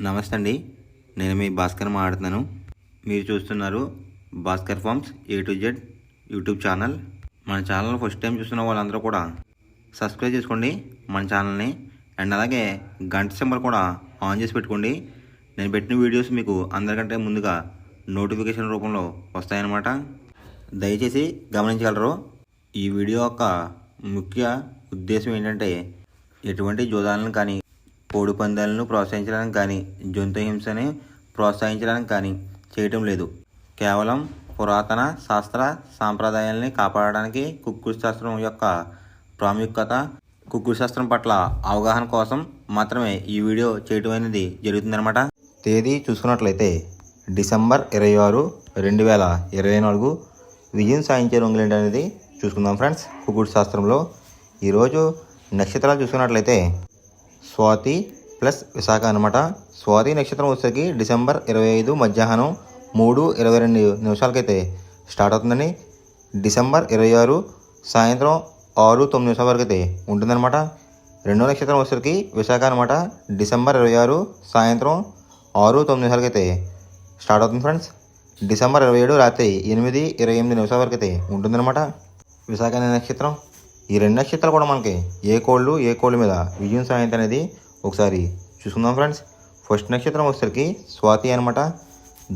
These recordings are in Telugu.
నమస్తే అండి. నేను మీ భాస్కర్ మాట్లాడుతున్నాను. మీరు చూస్తున్నారు Bhaskar farms A to Z YouTube channel. మన ఛానల్ ఫస్ట్ టైం చూస్తున్న వాళ్ళందరూ కూడా సబ్స్క్రైబ్ చేసుకోండి మన ఛానల్ని. అండ్ అలాగే గంట సింబల్ కూడా ఆన్ చేసి పెట్టుకోండి. నేను పెట్టిన వీడియోస్ మీకు అందరికంటే ముందుగా నోటిఫికేషన్ రూపంలో వస్తాయన్నమాట. దయచేసి గమనించగలరు. ఈ వీడియో యొక్క ముఖ్య ఉద్దేశం ఏంటంటే ఎటువంటి జోదాలను కానీ కోడి పందాలను ప్రోత్సహించడానికి కానీ జంతు హింసని ప్రోత్సహించడానికి కానీ చేయటం లేదు. కేవలం పురాతన శాస్త్ర సాంప్రదాయాల్ని కాపాడడానికి కుక్కుడు శాస్త్రం యొక్క ప్రాముఖ్యత, కుక్కుడు శాస్త్రం పట్ల అవగాహన కోసం మాత్రమే ఈ వీడియో చేయటం అనేది జరుగుతుందన్నమాట. తేదీ చూసుకున్నట్లయితే డిసెంబర్ 26, 2024 విజయం సాధించే రంగులు ఏంటనేది చూసుకుందాం ఫ్రెండ్స్. కుక్కుడు శాస్త్రంలో ఈరోజు నక్షత్రాలు చూసుకున్నట్లయితే స్వాతి ప్లస్ విశాఖ అనమాట. స్వాతి నక్షత్రం వచ్చేసరికి డిసెంబర్ 25 మధ్యాహ్నం 3:22 స్టార్ట్ అవుతుందని. డిసెంబర్ 26 సాయంత్రం 6:09 వరకు అయితే ఉంటుందన్నమాట. రెండో నక్షత్రం వచ్చేసరికి విశాఖ అనమాట. డిసెంబర్ 26 సాయంత్రం 6:09 స్టార్ట్ అవుతుంది ఫ్రెండ్స్. డిసెంబర్ 27 రాత్రి 8:28 వరకు అయితే ఉంటుందన్నమాట విశాఖ అనే నక్షత్రం. ఈ రెండు నక్షత్రాలు కూడా మనకి ఏ కోళ్ళు మీద విజయం సాయంత్రం అనేది ఒకసారి చూసుకుందాం ఫ్రెండ్స్. ఫస్ట్ నక్షత్రం వచ్చేసరికి స్వాతి అనమాట.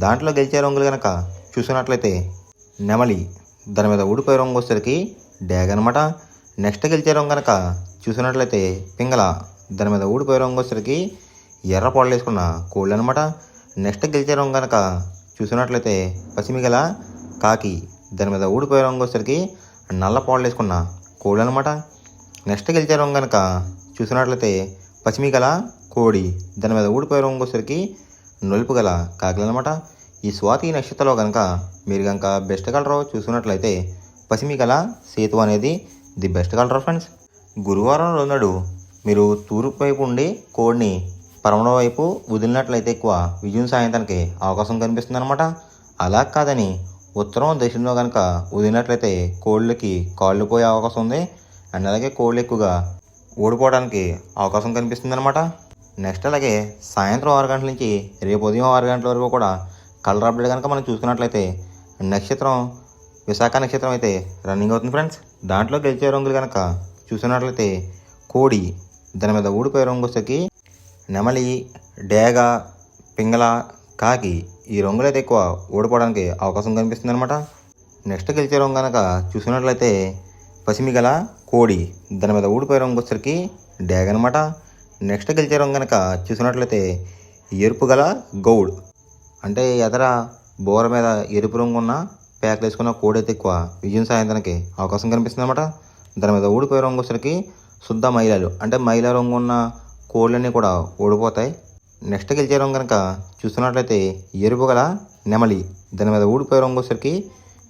దాంట్లో గెలిచే రంగులు కనుక చూసుకున్నట్లయితే నెమలి, దాని మీద ఊడిపోయే రంగు వచ్చేసరికి డ్యాగ్ అనమాట. నెక్స్ట్ గెలిచే రంగు కనుక చూసుకున్నట్లయితే పింగళ, దాని మీద ఊడిపోయే రంగు వచ్చేసరికి ఎర్ర పొడలు వేసుకున్న కోళ్ళు అనమాట. నెక్స్ట్ గెలిచే రంగు కనుక చూసుకున్నట్లయితే పసిమిగల కాకి, దాని మీద ఊడిపోయే రంగు వచ్చేసరికి నల్ల పొడలు వేసుకున్న కోళ్ళు అనమాట. నెక్స్ట్ గెలిచే రంగు కనుక చూసినట్లయితే పసిమిగల కోడి, దాని మీద ఊడిపోయే రంగు వచ్చేసరికి నలుపు గల కాకిలు అనమాట. ఈ స్వాతి నక్షత్రంలో కనుక మీరు కనుక బెస్ట్ కలర్ చూసుకున్నట్లయితే పసిమిగల సేతు అనేది ది బెస్ట్ కలర్ ఫ్రెండ్స్. గురువారం రోజు మీరు తూర్పు వైపు ఉండి కోడిని పరమణ వైపు వదిలినట్లయితే ఎక్కువ విజయం సాయంత్రానికి అవకాశం కనిపిస్తుంది అనమాట. అలా కాదని ఉత్తరం దక్షిణంలో కనుక వదిలినట్లయితే కోళ్ళకి కాళ్ళు పోయే అవకాశం ఉంది. అండ్ అలాగే కోళ్ళు ఎక్కువగా ఓడిపోవడానికి అవకాశం కనిపిస్తుంది అనమాట. నెక్స్ట్ అలాగే సాయంత్రం 6 గంటల నుంచి రేపు ఉదయం 6 గంటల వరకు కూడా కలర్ అప్డేట్ కనుక మనం చూసుకున్నట్లయితే నక్షత్రం విశాఖ నక్షత్రం అయితే రన్నింగ్ అవుతుంది ఫ్రెండ్స్. దాంట్లో గెలిచే రంగులు కనుక చూసుకున్నట్లయితే కోడి, దాని మీద ఊడిపోయే రంగు వచ్చేసరికి నెమలి, డేగ, పింగళ, కాకి, ఈ రంగులు అయితే ఎక్కువ ఓడిపోవడానికి అవకాశం కనిపిస్తుంది అనమాట. నెక్స్ట్ గెలిచే రంగు కనుక చూసుకున్నట్లయితే పసిమిగల కోడి, దాని మీద ఊడిపోయే రంగు వచ్చేసరికి డ్యాగ్ అనమాట. నెక్స్ట్ గెలిచే రంగు కనుక చూసుకున్నట్లయితే ఎరుపు గల గౌడ్, అంటే ఎదర బోర మీద ఎరుపు రంగు ఉన్న ప్యాక్లు వేసుకున్న కోడి అయితే ఎక్కువ విజయం సాయంత్రానికి అవకాశం కనిపిస్తుంది అనమాట. దాని మీద ఊడిపోయే రంగు వచ్చేసరికి శుద్ధ మైలాలు, అంటే మైల రంగు ఉన్న కోళ్ళన్నీ కూడా ఓడిపోతాయి. నెక్స్ట్ గెలిచే రంగు కనుక చూస్తున్నట్లయితే ఎరుపు గల నెమలి, దాని మీద ఊడిపోయే రంగు వచ్చేసరికి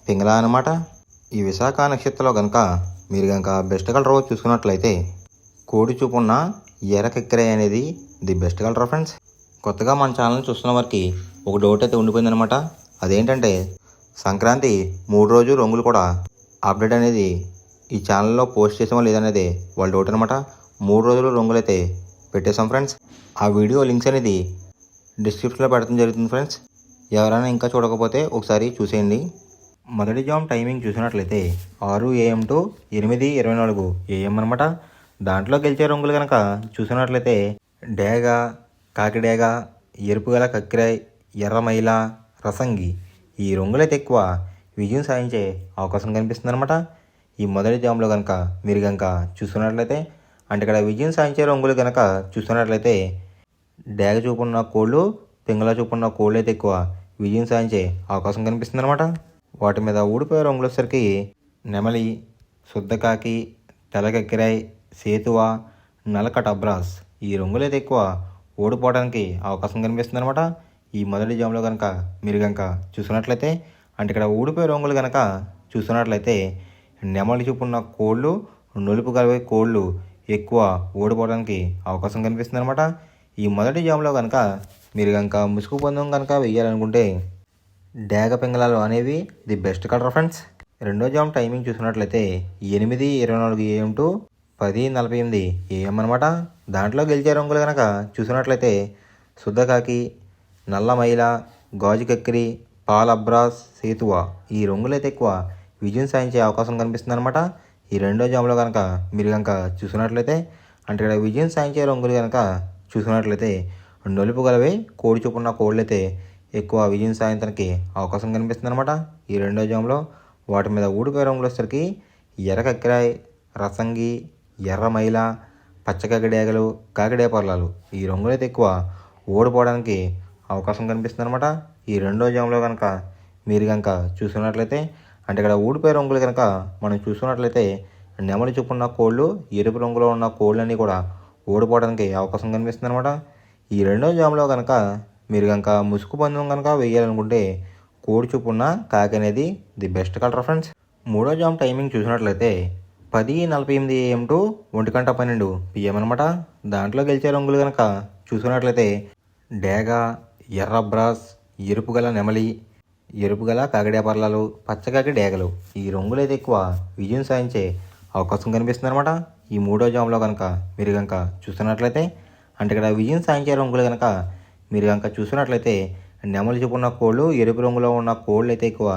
పింగళ అనమాట. ఈ విశాఖ నక్షత్రంలో కనుక మీరు కనుక బెస్ట్ కలర్ చూసుకున్నట్లయితే కోడి చూపున్న ఎర్రకెక్కరే అనేది ది బెస్ట్ కలర్ ఫ్రెండ్స్. కొత్తగా మన ఛానల్ చూస్తున్న వారికి ఒక డౌట్ అయితే ఉండిపోయిందనమాట. అదేంటంటే సంక్రాంతి 3 రోజు రంగులు కూడా అప్డేట్ అనేది ఈ ఛానల్లో పోస్ట్ చేసామో లేదనేది వాళ్ళ డౌట్ అనమాట. 3 రోజులు రంగులు అయితే పెట్టేశాం ఫ్రెండ్స్. ఆ వీడియో లింక్స్ అనేది డిస్క్రిప్షన్లో పెడతాం జరుగుతుంది ఫ్రెండ్స్. ఎవరైనా ఇంకా చూడకపోతే ఒకసారి చూసేయండి. మొదటి జామ్ టైమింగ్ చూసినట్లయితే 6 AM to 8:24 AM అనమాట. దాంట్లో గెలిచే రంగులు కనుక చూసినట్లయితే డేగ, కాకిడేగ, ఎరుపు గల కక్కిరాయ్, ఎర్రమైల, రసంగి, ఈ రంగులైతే ఎక్కువ విజయం సాధించే అవకాశం కనిపిస్తుంది అనమాట. ఈ మొదటి జామ్లో కనుక మీరు కనుక చూసుకున్నట్లయితే అంటే ఇక్కడ విజయం సాధించే రంగులు కనుక చూస్తున్నట్లయితే డ్యాగ చూపున్న కోళ్ళు, పింగళ చూపున్న కోళ్ళు అయితే ఎక్కువ విజయం సాధించే అవకాశం కనిపిస్తుంది అనమాట. వాటి మీద ఊడిపోయే రంగులు వచ్చేసరికి నెమలి, శుద్ధకాకి, తెల్లకెక్కిరాయ్, సేతువ, నలకట అబ్రాస్, ఈ రంగులు అయితే ఎక్కువ ఓడిపోవడానికి అవకాశం కనిపిస్తుంది అనమాట. ఈ మొదటి జామ్లో కనుక మీరు కనుక చూసుకున్నట్లయితే అంటే ఇక్కడ ఊడిపోయే రంగులు కనుక చూసుకున్నట్లయితే నెమలి చూపున్న కోళ్ళు, నలుపు కలిపే కోళ్ళు ఎక్కువ ఓడిపోవడానికి అవకాశం కనిపిస్తుంది అనమాట. ఈ మొదటి జామ్లో కనుక మీరు కనుక ముసుగు పందెం కనుక వేయాలనుకుంటే డ్యాగ పింగళాలు అనేవి ది బెస్ట్ కలర్ ఫ్రెండ్స్. రెండో జామ్ టైమింగ్ చూసినట్లయితే 8:24 AM to 10:48 AM అనమాట. దాంట్లో గెలిచే రంగులు కనుక చూసినట్లయితే శుద్ధకాకి, నల్ల మైల, గాజు కక్కిరి, పాల్ అబ్రాస్, సేతువ ఈ రంగులైతే ఎక్కువ విజయం సాధించే అవకాశం కనిపిస్తుంది అనమాట. ఈ రెండో జాములో కనుక మీరు కనుక చూసుకున్నట్లయితే అంటే ఇక్కడ విజయం సాధించే రంగులు కనుక చూసుకున్నట్లయితే నలుపు గలవే కోడి చూపున్న కోళ్ళు అయితే ఎక్కువ విజయం సాధించడానికి అవకాశం కనిపిస్తుంది అనమాట. ఈ రెండో జాములో వాటి మీద ఊడిపోయే రంగులు వచ్చేసరికి ఎర్ర కక్కిరాయ్, రసంగి, ఎర్ర మైల, పచ్చకాకిడేగలు, కాకిడే పర్లాలు ఈ రంగులైతే ఎక్కువ ఓడిపోవడానికి అవకాశం కనిపిస్తుంది అనమాట. ఈ రెండో జాములో కనుక మీరు కనుక చూసుకున్నట్లయితే అంటే ఇక్కడ ఊడిపోయే రంగులు కనుక మనం చూసుకున్నట్లయితే నెమలి చూపున్న కోళ్ళు, ఎరుపు రంగులో ఉన్న కోళ్ళన్నీ కూడా ఓడిపోవడానికి అవకాశం కనిపిస్తుంది అనమాట. ఈ రెండో జాములో కనుక మీరు కనుక ముసుగు పందెం కనుక వేయాలనుకుంటే కోడి చూపున్న కాకి అనేది ది బెస్ట్ కలర్ ఫ్రెండ్స్. మూడో జామ్ టైమింగ్ చూసినట్లయితే 10:48 AM టు 1:12 PM అనమాట. దాంట్లో గెలిచే రంగులు కనుక చూసుకున్నట్లయితే డేగ, ఎర్ర బ్రాస్, ఎరుపు గల నెమలి, ఎరుపు గల కాకిడే పర్లాలు, పచ్చకాకి డేగలు ఈ రంగులు అయితే ఎక్కువ విజయం సాధించే అవకాశం కనిపిస్తుంది అనమాట. ఈ మూడో జామ్లో కనుక మీరు కనుక చూస్తున్నట్లయితే అంటే ఇక్కడ విజయం సాధించే రంగులు కనుక మీరు కనుక చూస్తున్నట్లయితే నెమలి చూపున్న కోళ్ళు, ఎరుపు రంగులో ఉన్న కోళ్ళు అయితే ఎక్కువ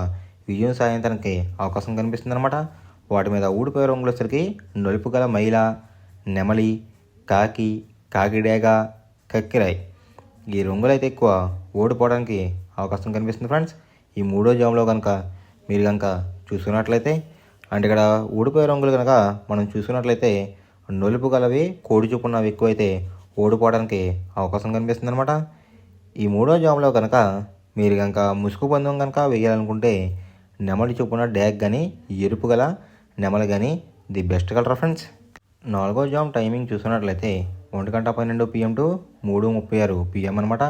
విజయం సాధించడానికి అవకాశం కనిపిస్తుంది అనమాట. వాటి మీద ఊడిపోయే రంగులు వచ్చరికి నలుపు గల మైల, నెమలి, కాకి, కాకిడేగ, కక్కిరాయ్ ఈ రంగులు అయితే ఎక్కువ ఓడిపోవడానికి అవకాశం కనిపిస్తుంది ఫ్రెండ్స్. ఈ మూడో జామ్లో కనుక మీరు కనుక చూసుకున్నట్లయితే అంటే ఇక్కడ ఊడిపోయే రంగులు కనుక మనం చూసుకున్నట్లయితే నలుపు గలవి కోడి చూపున్నవి ఎక్కువైతే ఓడిపోవడానికి అవకాశం కనిపిస్తుంది అనమాట. ఈ మూడో జామ్లో కనుక మీరు కనుక ముసుగు పందెం కనుక వేయాలనుకుంటే నెమలి చూపున్న డ్యాగ్ కానీ, ఎరుపు గల నెమలి కానీ ది బెస్ట్ కలర్ ఫ్రెండ్స్. నాలుగో జామ్ టైమింగ్ చూసుకున్నట్లయితే 1:12 PM టు 3:36 PM అనమాట.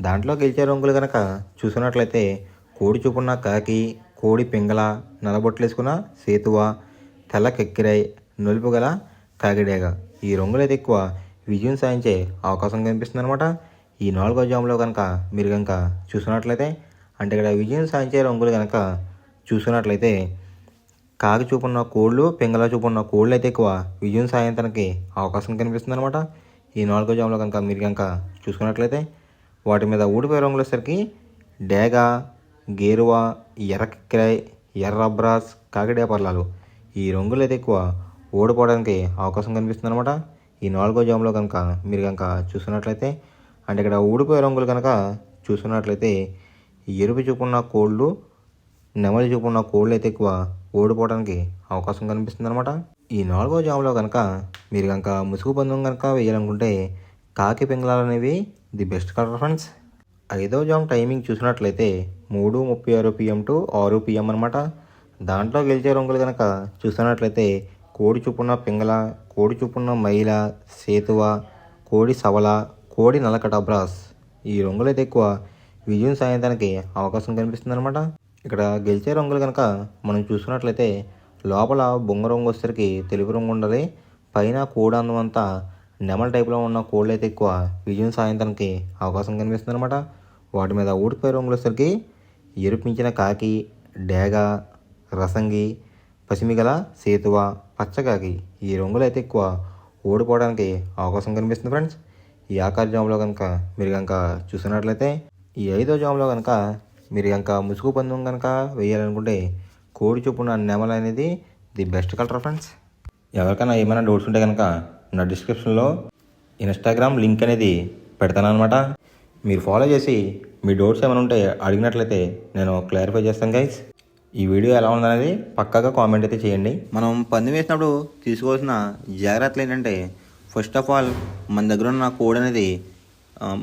దాంట్లో గెలిచే రంగులు కనుక చూసుకున్నట్లయితే కోడి చూపున్న కాకి, కోడి పింగళ, నల్లబొట్లు వేసుకున్న సేతువ, తెల్ల కెక్కిరాయ్, నలుపు గల కాకిడేగ ఈ రంగులు అయితే ఎక్కువ విజయం సాధించే అవకాశం కనిపిస్తుంది అనమాట. ఈ నాలుగో జామ్లో కనుక మీరు కనుక చూసుకున్నట్లయితే అంటే ఇక్కడ విజయం సాధించే రంగులు కనుక చూసుకున్నట్లయితే కాకి చూపున్న కోళ్ళు, పింగళ చూపున్న కోళ్ళు అయితే ఎక్కువ విజయం సాధించడానికి అవకాశం కనిపిస్తుంది అనమాట. ఈ నాలుగో జామ్లో కనుక మీరు కనుక చూసుకున్నట్లయితే వాటి మీద ఊడిపోయే రంగులు వచ్చేసరికి డేగ, గేరువ, ఎర్ర కిక్కిరాయ్, ఎర్ర బ్రాస్, కాకిడే పర్లాలు ఈ రంగులు అయితే ఎక్కువ ఓడిపోవడానికి అవకాశం కనిపిస్తుంది అనమాట. ఈ నాలుగో జామ్లో కనుక మీరు కనుక చూసుకున్నట్లయితే అంటే ఇక్కడ ఊడిపోయే రంగులు కనుక చూసుకున్నట్లయితే ఎరుపు చూపున్న కోళ్ళు, నెమలి చూపున్న కోళ్ళు అయితే ఎక్కువ ఓడిపోవడానికి అవకాశం కనిపిస్తుంది అనమాట. ఈ నాలుగో జామ్లో కనుక మీరు కనుక ముసుగు పందెం కనుక వేయాలనుకుంటే కాకి పింగళాలు అనేవి ది బెస్ట్ కలర్ ఫ్రెండ్స్. ఐదో జామ్ టైమింగ్ చూసినట్లయితే 3:36 PM టు 6 PM అనమాట. దాంట్లో గెలిచే రంగులు కనుక చూసినట్లయితే కోడి చూపున్న పింగళ, కోడి చూపున్న మైల, సేతువ, కోడి సవల, కోడి నల్లకట బ్రాస్ ఈ రంగులు అయితే ఎక్కువ విజయం సాధించడానికి అవకాశం కనిపిస్తుంది అనమాట. ఇక్కడ గెలిచే రంగులు కనుక మనం చూసుకున్నట్లయితే లోపల బొంగ రంగు వచ్చేసరికి తెలుపు రంగు ఉండాలి, పైన కోడి అందం అంతా నెమల టైప్లో ఉన్న కోళ్ళు అయితే ఎక్కువ విజయం సాధించడానికి అవకాశం కనిపిస్తుంది అనమాట. వాటి మీద ఊడిపోయే రంగులు వచ్చేసరికి ఎరుపు మించిన కాకి, డేగ, రసంగి, పసిమిగల సేతువ, పచ్చకాకి ఈ రంగులు అయితే ఎక్కువ ఓడిపోవడానికి అవకాశం కనిపిస్తుంది ఫ్రెండ్స్. ఈ ఆఖరి జామ్లో కనుక మీరు కనుక చూసినట్లయితే ఈ ఐదో జామ్లో కనుక మీరు కనుక ముసుగు పందెం కనుక వేయాలనుకుంటే కోడి చూపున నెమల అనేది ది బెస్ట్ కలర్ ఫ్రెండ్స్. ఎవరికైనా ఏమైనా డౌట్స్ ఉంటే కనుక నా డిస్క్రిప్షన్లో ఇన్స్టాగ్రామ్ లింక్ అనేది పెడతాను అనమాట. మీరు ఫాలో చేసి మీ డౌట్స్ ఏమైనా ఉంటే అడిగినట్లయితే నేను క్లారిఫై చేస్తాను గైస్. ఈ వీడియో ఎలా ఉందనేది పక్కాగా కామెంట్ అయితే చేయండి. మనం పందెం వేసినప్పుడు తీసుకోవాల్సిన జాగ్రత్తలు ఏంటంటే ఫస్ట్ ఆఫ్ ఆల్ మన దగ్గర ఉన్న కోడ్ అనేది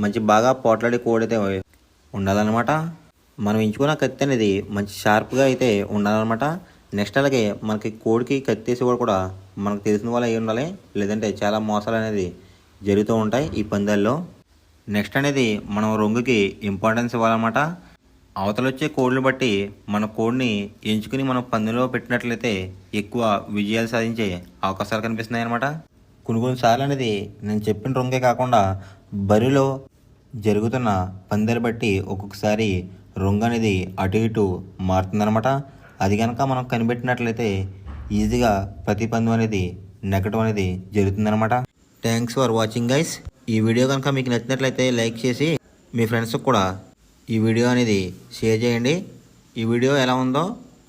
మంచి బాగా పోట్లాడే కోడ్ అయితే ఉండాలన్నమాట. మనం ఎంచుకున్న కత్తి అనేది మంచి షార్ప్గా అయితే ఉండాలన్నమాట. నెక్స్ట్ అలాగే మనకి కోడికి కత్తేసి కూడా మనకు తెలిసిన వాళ్ళు అయి ఉండాలి, లేదంటే చాలా మోసాలు అనేది జరుగుతూ ఉంటాయి ఈ పందాల్లో. నెక్స్ట్ అనేది మనం రంగుకి ఇంపార్టెన్స్ ఇవ్వాలన్నమాట. అవతల వచ్చే కోడ్ని బట్టి మన కోడ్ని ఎంచుకుని మనం పందెంలో పెట్టినట్లయితే ఎక్కువ విజయాలు సాధించే అవకాశాలు కనిపిస్తున్నాయి అన్నమాట. కొన్నిసార్లు అనేది నేను చెప్పిన రంగే కాకుండా బరిలో జరుగుతున్న పందాలు బట్టి ఒక్కొక్కసారి రంగు అనేది అటు ఇటు మారుతుందన్నమాట. అది కనుక మనం కనిపెట్టినట్లయితే ఈజీగా ప్రతి పందెం అనేది నెగ్గడం అనేది జరుగుతుందన్నమాట. Thanks for watching guys. ఈ వీడియో కనుక మీకు నచ్చినట్లయితే లైక్ చేసి మీ ఫ్రెండ్స్కి కూడా ఈ వీడియో అనేది షేర్ చేయండి. ఈ వీడియో ఎలా ఉందో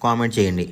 కామెంట్ చేయండి.